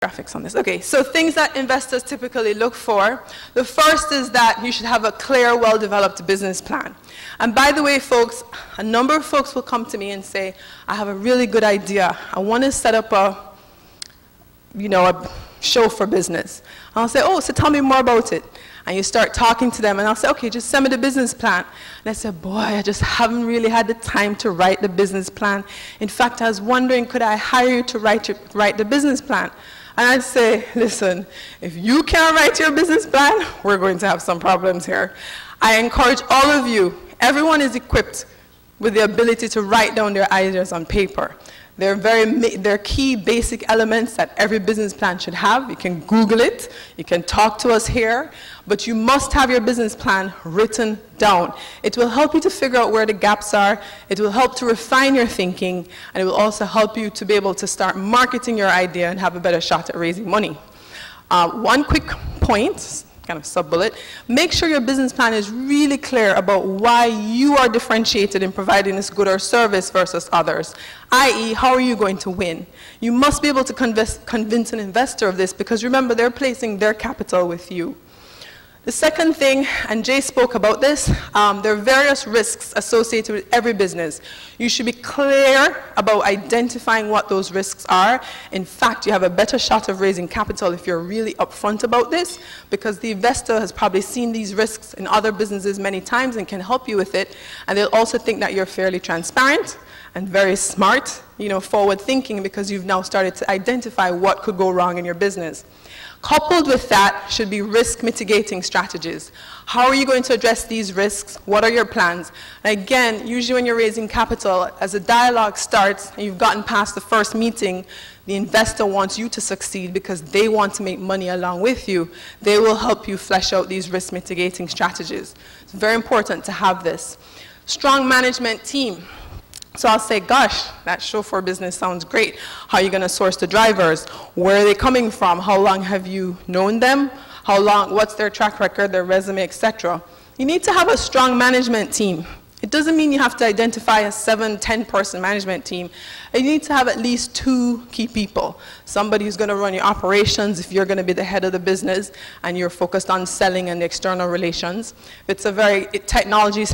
graphics on this. Okay, so things that investors typically look for. The first is that you should have a clear, well-developed business plan. And by the way, folks, a number of folks will come to me and say, I have a really good idea. I want to set up a show for business. And I'll say, oh, so tell me more about it. And you start talking to them, and I'll say, okay, just send me the business plan. And I say, boy, I just haven't really had the time to write the business plan. In fact, I was wondering, could I hire you to write the business plan? And I'd say, listen, if you can't write your business plan, we're going to have some problems here. I encourage all of you, everyone is equipped with the ability to write down their ideas on paper. They're key basic elements that every business plan should have. You can Google it, you can talk to us here, but you must have your business plan written down. It will help you to figure out where the gaps are, it will help to refine your thinking, and it will also help you to be able to start marketing your idea and have a better shot at raising money. One quick point, kind of sub-bullet, make sure your business plan is really clear about why you are differentiated in providing this good or service versus others, i.e., how are you going to win? You must be able to convince an investor of this, because remember, they're placing their capital with you. The second thing, and Jay spoke about this, there are various risks associated with every business. You should be clear about identifying what those risks are. In fact, you have a better shot of raising capital if you're really upfront about this, because the investor has probably seen these risks in other businesses many times and can help you with it. And they'll also think that you're fairly transparent and very smart, forward thinking, because you've now started to identify what could go wrong in your business. Coupled with that should be risk mitigating strategies. How are you going to address these risks? What are your plans? And again, usually when you're raising capital, as a dialogue starts and you've gotten past the first meeting, the investor wants you to succeed because they want to make money along with you. They will help you flesh out these risk mitigating strategies. It's very important to have this. Strong management team. So I'll say, gosh, that chauffeur business sounds great. How are you going to source the drivers? Where are they coming from? How long have you known them? How long, what's their track record, their resume, etc. You need to have a strong management team. It doesn't mean you have to identify a 7, 10-person management team. You need to have at least 2 key people. Somebody who's going to run your operations if you're going to be the head of the business and you're focused on selling and external relations. If it's a very technology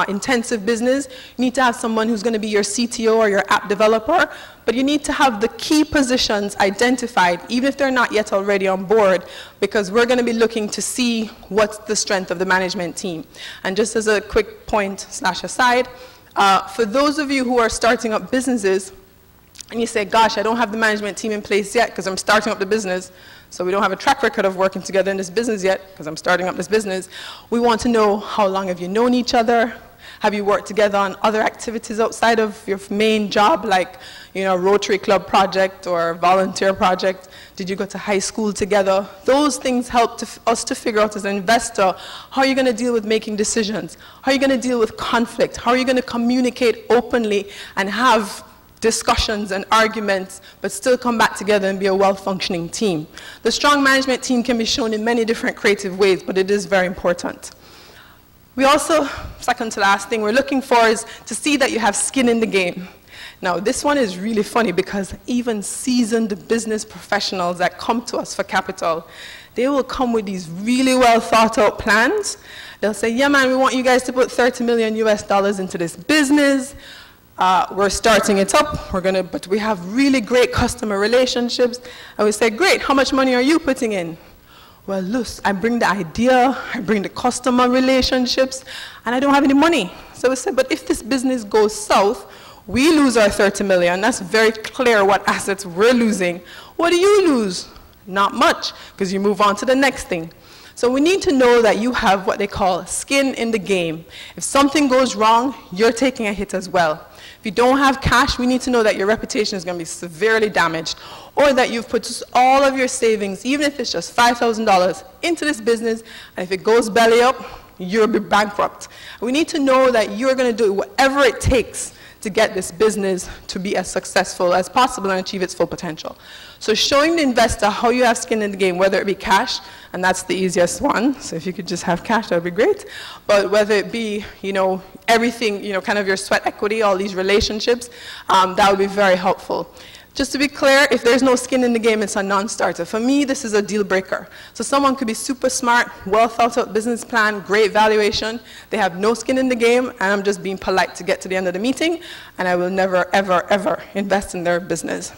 intensive business, you need to have someone who's going to be your CTO or your app developer, but you need to have the key positions identified, even if they're not yet already on board, because we're going to be looking to see what's the strength of the management team. And just as a quick point / aside, for those of you who are starting up businesses, and you say, gosh, I don't have the management team in place yet because I'm starting up the business, so we don't have a track record of working together in this business yet because I'm starting up this business. We want to know, how long have you known each other? Have you worked together on other activities outside of your main job, like Rotary Club project or volunteer project? Did you go to high school together? Those things help us to figure out as an investor, how are you going to deal with making decisions? How are you going to deal with conflict? How are you going to communicate openly and have discussions and arguments, but still come back together and be a well-functioning team? The strong management team can be shown in many different creative ways, but it is very important. We also, second to last thing we're looking for is to see that you have skin in the game. Now, this one is really funny because even seasoned business professionals that come to us for capital, they will come with these really well thought out plans. They'll say, yeah, man, we want you guys to put $30 million US into this business. We're starting it up, but we have really great customer relationships. And we say, great, how much money are you putting in? Well, look, I bring the idea, I bring the customer relationships, and I don't have any money. So we said, but if this business goes south, we lose our 30 million. That's very clear what assets we're losing. What do you lose? Not much, because you move on to the next thing. So we need to know that you have what they call skin in the game. If something goes wrong, you're taking a hit as well. If you don't have cash, we need to know that your reputation is going to be severely damaged, or that you've put all of your savings, even if it's just $5,000, into this business, and if it goes belly up, you'll be bankrupt. We need to know that you're going to do whatever it takes to get this business to be as successful as possible and achieve its full potential. So showing the investor how you have skin in the game, whether it be cash, and that's the easiest one, so if you could just have cash, that would be great, but whether it be, everything, kind of your sweat equity, all these relationships, that would be very helpful. Just to be clear, if there's no skin in the game, it's a non-starter. For me, this is a deal breaker. So someone could be super smart, well thought out business plan, great valuation. They have no skin in the game, and I'm just being polite to get to the end of the meeting, and I will never, ever, ever invest in their business.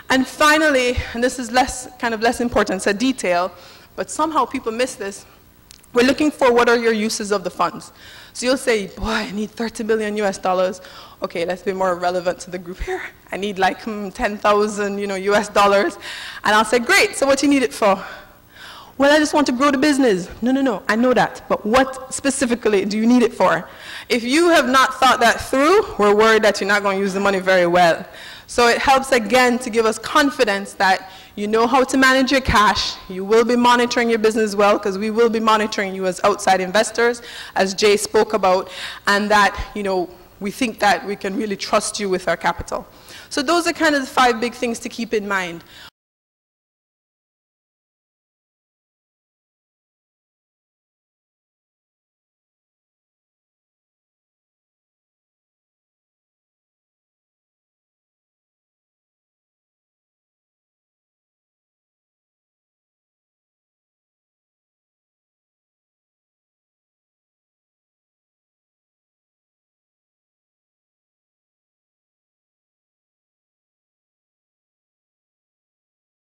And finally, and this is kind of less important, it's a detail, but somehow people miss this. We're looking for what are your uses of the funds. So you'll say, boy, I need 30 billion US dollars. Okay, let's be more relevant to the group here. I need like 10,000 US dollars. And I'll say, great, so what do you need it for? Well, I just want to grow the business. No, I know that. But what specifically do you need it for? If you have not thought that through, we're worried that you're not going to use the money very well. So it helps, again, to give us confidence that you know how to manage your cash, you will be monitoring your business well, because we will be monitoring you as outside investors, as Jay spoke about, and that we think that we can really trust you with our capital. So those are kind of the 5 big things to keep in mind.